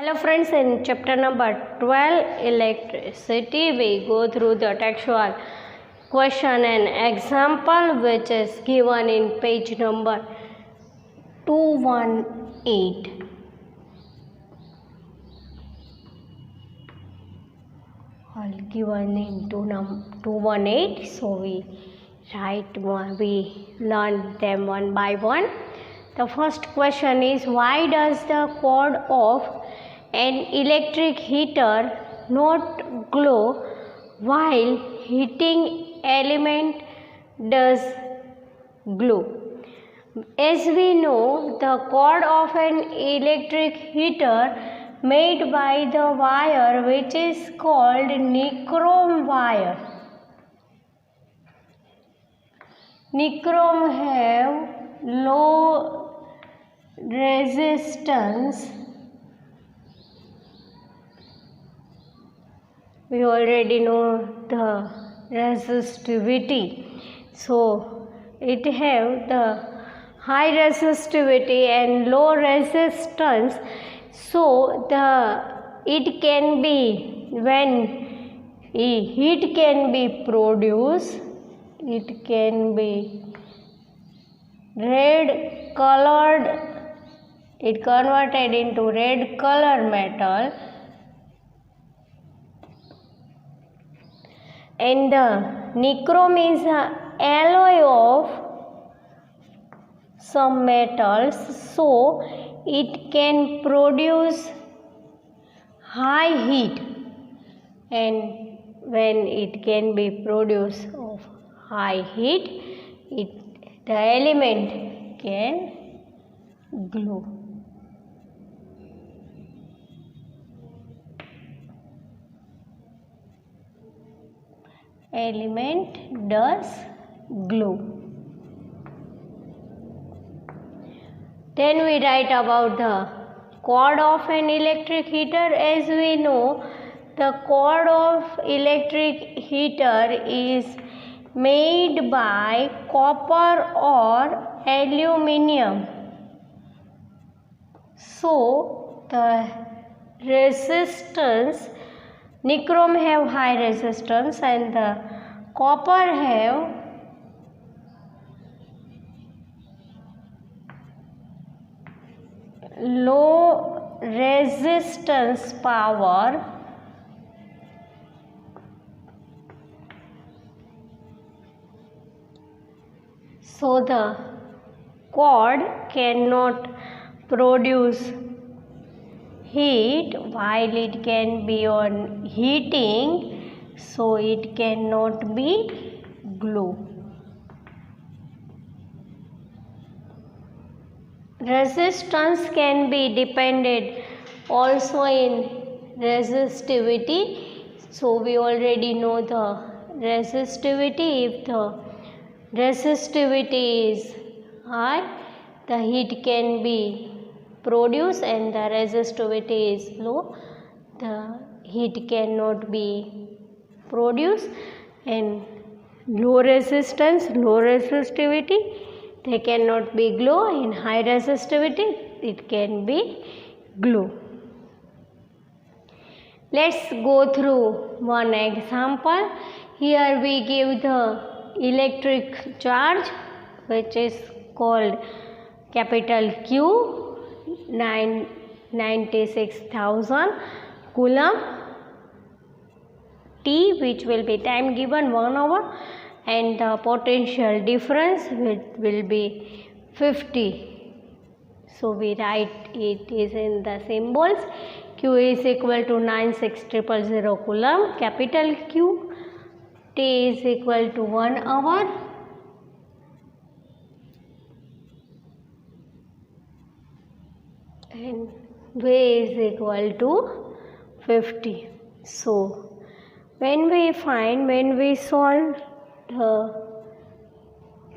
Hello friends, in chapter number 12 electricity we go through the textual question and example which is given in page number 218. All given in 218, so we learn them one by one. The first question is, why does the cord of an electric heater not glow while heating element does glow? As we know, the cord of an electric heater made by the wire which is called nichrome wire. Nichrome have low resistance. We already know the resistivity, so it have the high resistivity and low resistance, so it can be, when heat can be produced, it can be red colored, it converted into red color metal, and the nichrome is an alloy of some metals, so it can produce high heat, and when it can be produced of high heat, the element can glow. Element does glow. Then we write about the cord of an electric heater. As we know, the cord of electric heater is made by copper or aluminium. So the resistance, nichrome have high resistance and the copper have low resistance power, so the cord cannot produce heat while it can be on heating, so it cannot be glow. Resistance can be depended also in resistivity, so we already know the resistivity. If the resistivity is high, the heat can be produced, and the resistivity is low, the heat cannot be produced. And low resistance, low resistivity, they cannot be glow. In high resistivity, it can be glow. Let's go through one example. Here we give the electric charge which is called capital Q, 96,000 coulomb, T which will be time given 1 hour, and the potential difference will be 50. So we write it is in the symbols. Q is equal to 96,000 coulomb, capital Q. T is equal to 1 hour. And V is equal to 50. So when we solve the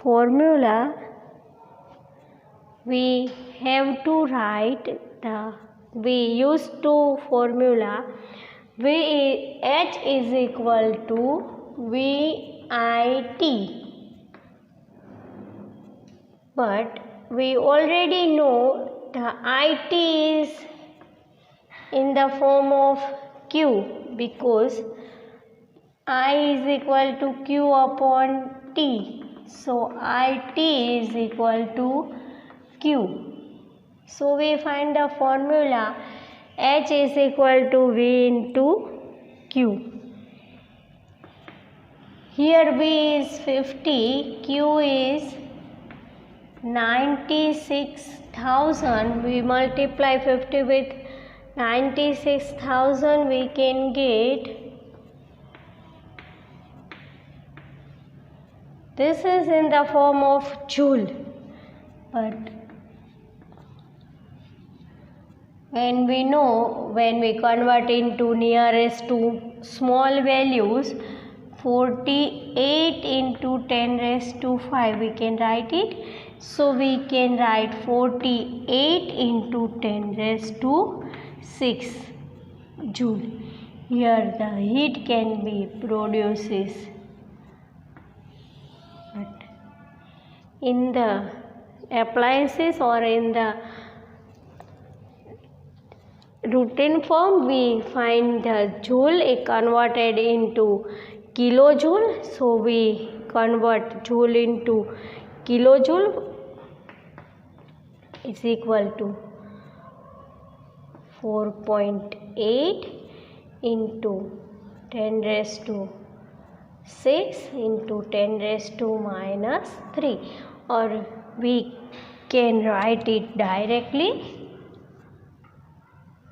formula, we have to write we use to formula H is equal to VIT, but we already know the IT is in the form of Q, because I is equal to Q upon T. So IT is equal to Q. So we find the formula H is equal to V into Q. Here V is 50, Q is 96,000. We multiply 50 with 96,000, we can get, this is in the form of joule, but when we convert into nearest to small values, 48 into 10 raised to 5, we can write it. So we can write 48 into 10 raised to 6 joule. Here the heat can be produces, but in the appliances or in the routine form we find the joule converted into kilojoule. So we convert joule into kilojoule is equal to 4.8 into 10 raised to 6 into 10 raised to minus 3, or we can write it directly.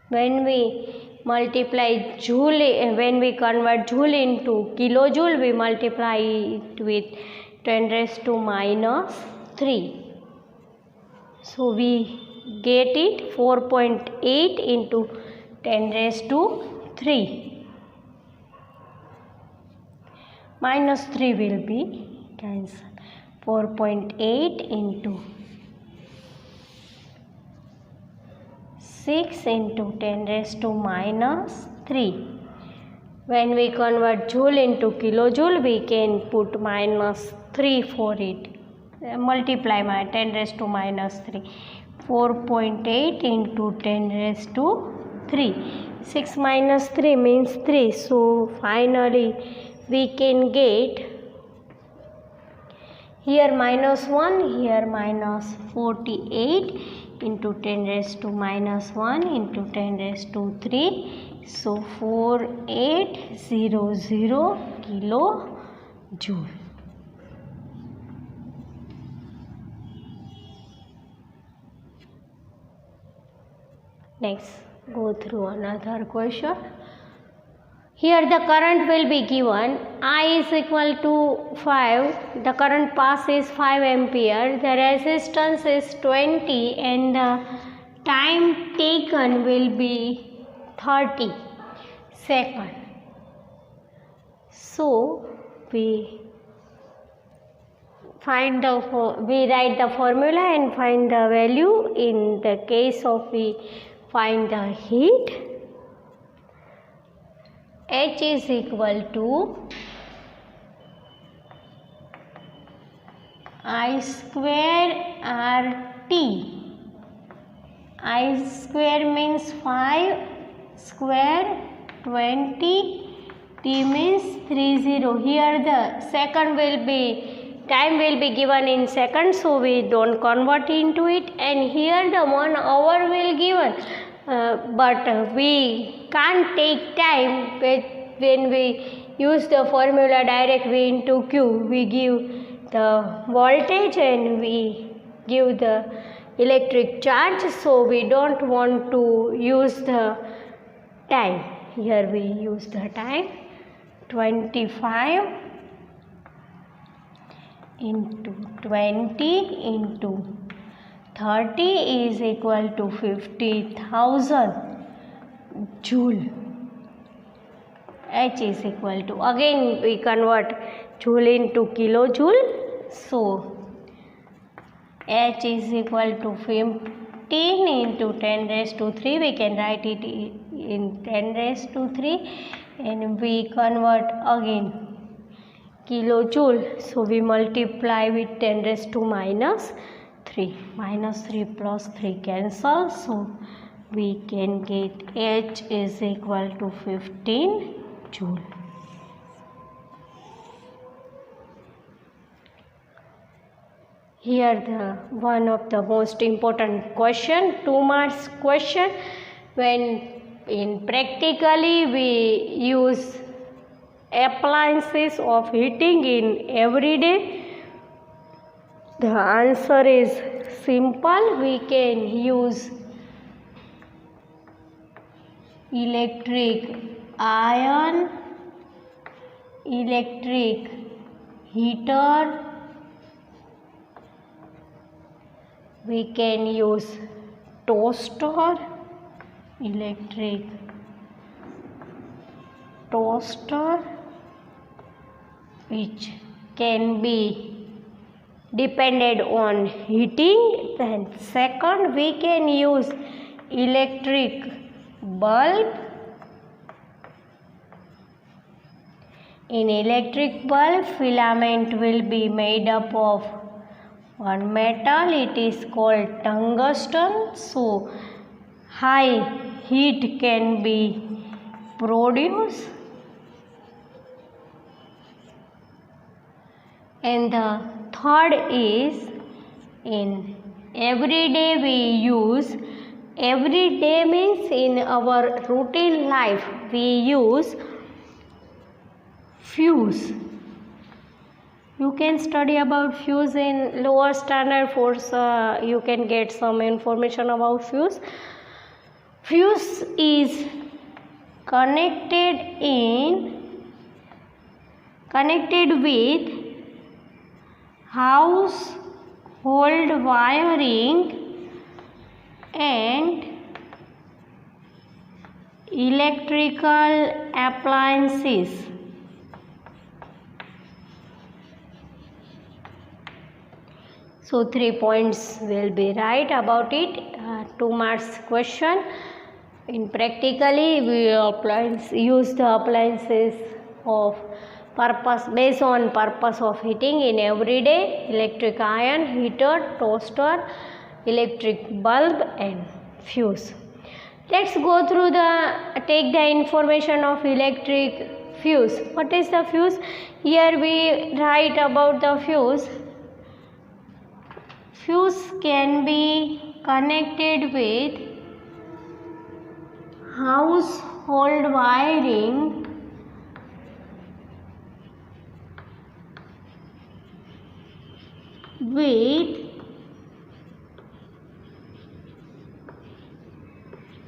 When we multiply joule, when we convert joule into kilojoule, we multiply it with 10 raised to minus 3. So we get it 4.8 into 10 raised to 3. Minus 3 will be cancelled. 4.8 into 6 into 10 raised to minus 3. When we convert joule into kilojoule, we can put minus 3 for it. Multiply by 10 raised to minus 3. 4.8 into 10 raised to 3. 6 minus 3 means 3. So finally we can get here minus 1, here minus 48 into 10 raised to minus 1 into 10 raised to 3. So 4800 kilojoule. Next, go through another question. Here the current will be given. I is equal to 5. The current pass is 5 ampere. The resistance is 20 and the time taken will be 30 seconds. So we write the formula and find the value. In the case of we find the heat, H is equal to I square RT. I square means 5 square 20, T means 30. Here the second will be, time will be given in seconds, so we don't convert into it, and here the 1 hour will given. But we can't take time when we use the formula direct V into Q. We give the voltage and we give the electric charge, so we don't want to use the time. Here we use the time. 25 into 20 into 30 is equal to 50,000 joule. H is equal to, again we convert joule into kilojoule. So H is equal to 15 into 10 raised to 3. We can write it in 10 raised to 3 and we convert again kilojoule. So we multiply with 10 raised to minus 3. Minus 3 plus 3 cancel. So we can get H is equal to 15 joule. Here the one of the most important question, 2 marks question, when in practically we use appliances of heating in everyday. The answer is simple. We can use electric iron, electric heater, we can use toaster, electric toaster, which can be depended on heating. Then second, we can use electric bulb. In electric bulb, filament will be made up of one metal, it is called tungsten, so high heat can be produced. And the third is, in everyday we use, everyday means in our routine life we use fuse. You can study about fuse in lower standard force. You can get some information about fuse. Fuse is connected with household wiring and electrical appliances. So 3 points will be right about it. 2 marks question. In practically we use the appliances of purpose based on purpose of heating in everyday: electric iron, heater, toaster, electric bulb and fuse. Let's go through take the information of electric fuse. What is the fuse? Here we write about the fuse. Fuse can be connected with household wiring with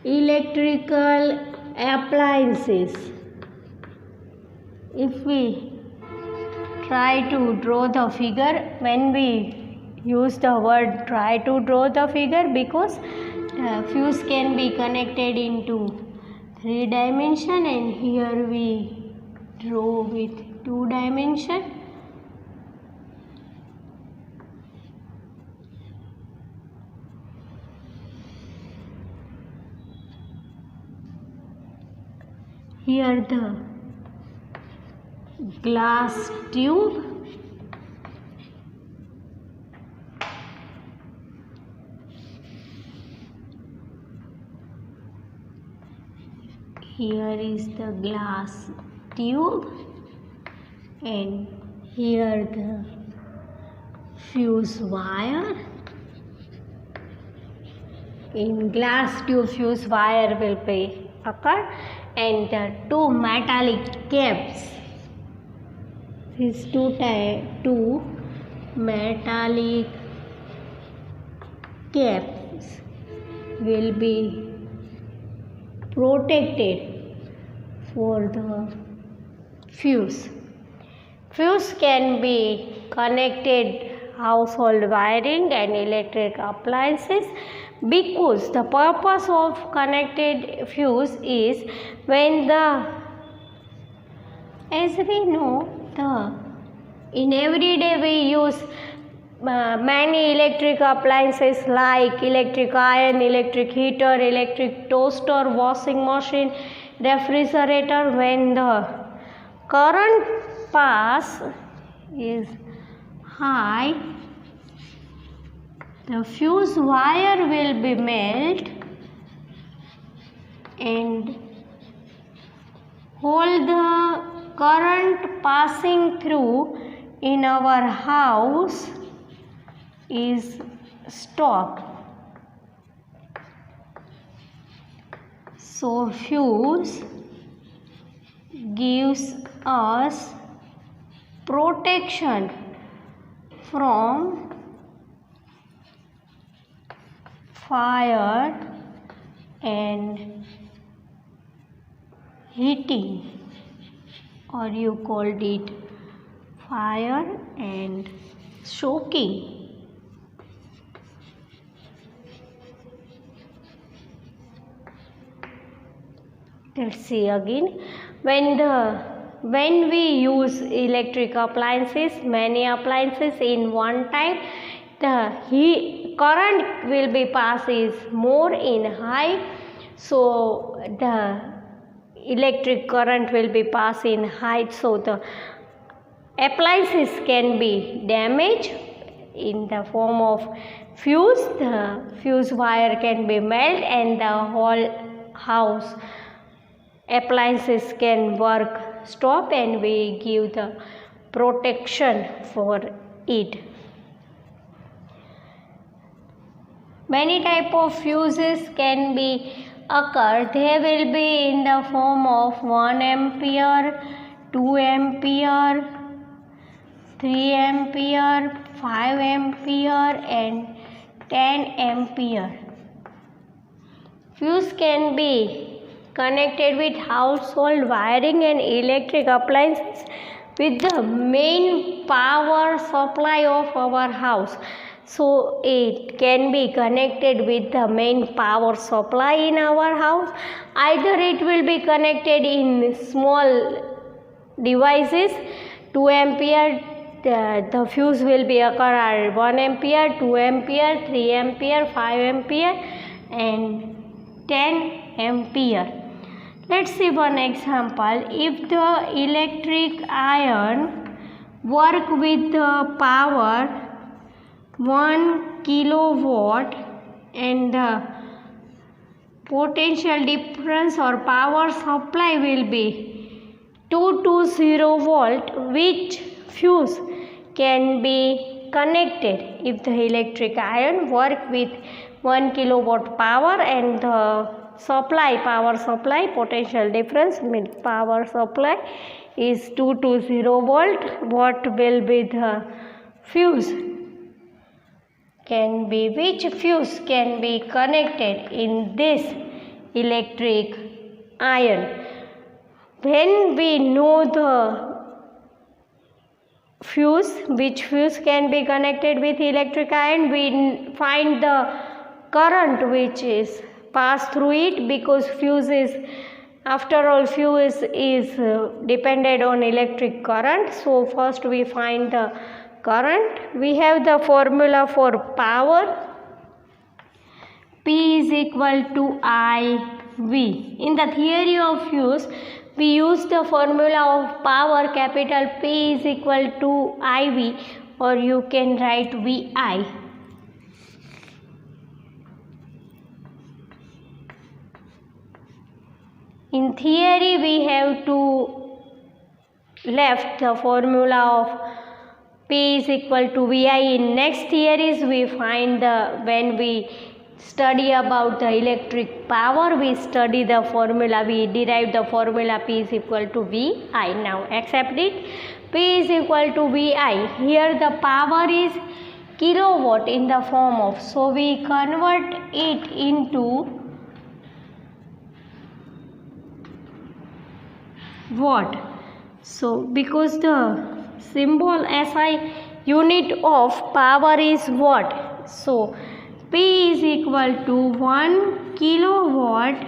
electrical appliances. If we try to draw the figure, when we use the word try to draw the figure, because fuse can be connected into 3 dimension, and here we draw with 2 dimension. Here the glass tube, here is the glass tube, and here the fuse wire. In glass tube, fuse wire will be occur, and the 2 metallic caps. These two metallic caps will be protected for the fuse. Fuse can be connected household wiring and electric appliances, because the purpose of connected fuse is when as we know, in everyday we use many electric appliances like electric iron, electric heater, electric toaster, washing machine, refrigerator. When the current pass is high, the fuse wire will be melt and all the current passing through in our house is stopped. So fuse gives us protection from fire and heating, or you called it fire and soaking. Let's see again. When we use electric appliances, many appliances in one time, the current will be passes more in high, so the electric current will be passed in high, so the appliances can be damaged in the form of fuse. The fuse wire can be melted and the whole house appliances can work stop, and we give the protection for it. Many type of fuses can be occur. They will be in the form of 1 ampere, 2 ampere, 3 ampere, 5 ampere and 10 ampere. Fuse can be connected with household wiring and electric appliances with the main power supply of our house. So it can be connected with the main power supply in our house. Either it will be connected in small devices. 2 ampere, the fuse will be occur at 1 ampere, 2 ampere, 3 ampere, 5 ampere and 10 ampere. Let's see one example. If the electric iron work with the power 1 kilowatt and the potential difference or power supply will be 220 volt, which fuse can be connected if the electric iron work with 1 kilowatt power and the power supply potential difference means power supply is 220 volt. What will be the fuse can be, which fuse can be connected in this electric iron? When we know the fuse, which fuse can be connected with electric iron, we find the current which is pass through it, because fuse is, after all, fuse is dependent on electric current. So first we find the current. We have the formula for power. P is equal to IV. In the theory of fuse, we use the formula of power, capital P is equal to IV, or you can write VI. In theory, we have to left the formula of P is equal to VI. In next theories, we find when we study about the electric power, we study the formula, we derive the formula P is equal to VI. Now accept it. P is equal to VI. Here the power is kilowatt in the form of, so we convert it into watt. So because the symbol SI unit of power is watt, so P is equal to 1 kilowatt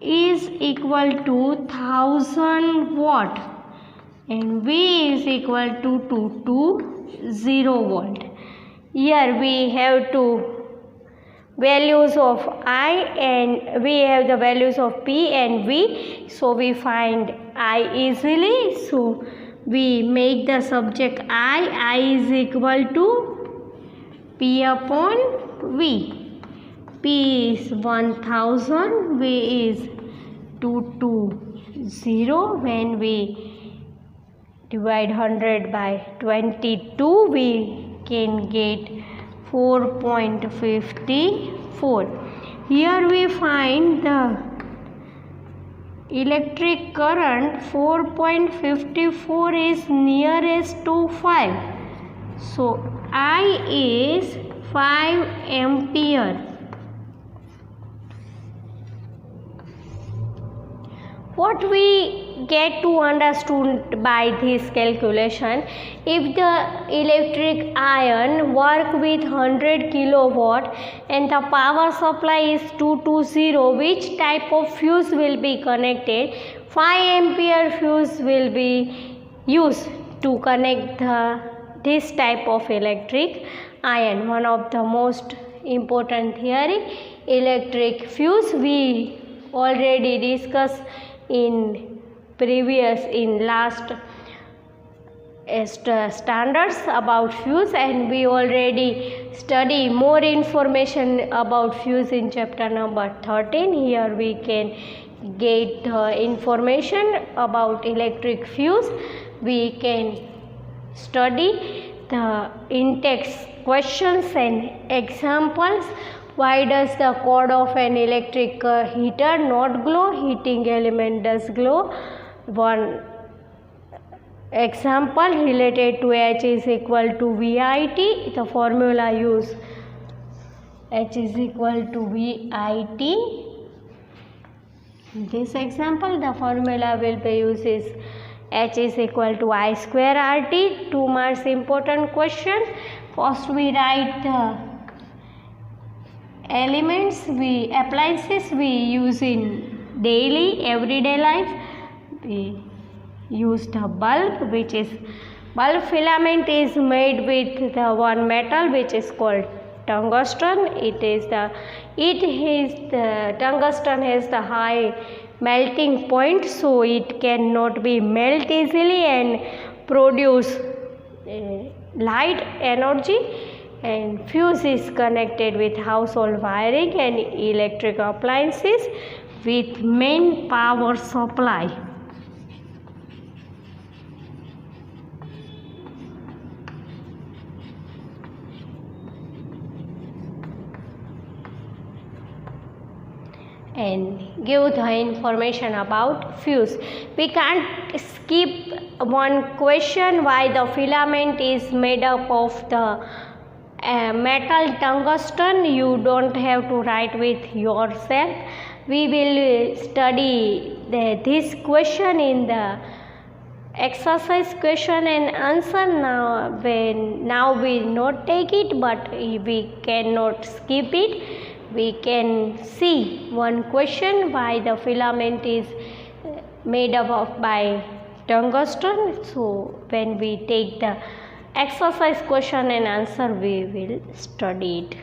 is equal to 1000 watt and V is equal to 220 volt. Here we have two values of I and we have the values of P and V, so we find I easily. So we make the subject I is equal to P upon V. P is 1000, V is 220. When we divide 100 by 22, we can get 4.54. Here we find the electric current 4.54 is nearest to 5. So I is 5 ampere. What we get to understood by this calculation, if the electric iron work with 100 kilowatt and the power supply is 220, which type of fuse will be connected? 5 ampere fuse will be used to connect this type of electric iron. One of the most important theory, electric fuse, we already discussed in last standards about fuse, and we already study more information about fuse in chapter number 13. Here we can get information about electric fuse. We can study the in-text questions and examples. Why does the cord of an electric heater not glow? Heating element does glow. One example related to H is equal to VIT. The formula used, H is equal to VIT. In this example, the formula will be used is H is equal to I square RT. 2 marks important question. First we write the elements, appliances we use in daily everyday life. We use the bulb, which is bulb filament is made with the one metal which is called tungsten. Tungsten has the high melting point, so it cannot be melt easily and produce light energy. And fuse is connected with household wiring and electric appliances with main power supply. And give the information about fuse. We can't skip one question, why the filament is made up of the metal tungsten. You don't have to write with yourself. We will study this question in the exercise question and answer. Now we not take it, but we cannot skip it. We can see one question, why the filament is made up of by tungsten. So when we take the exercise question and answer, we will study it.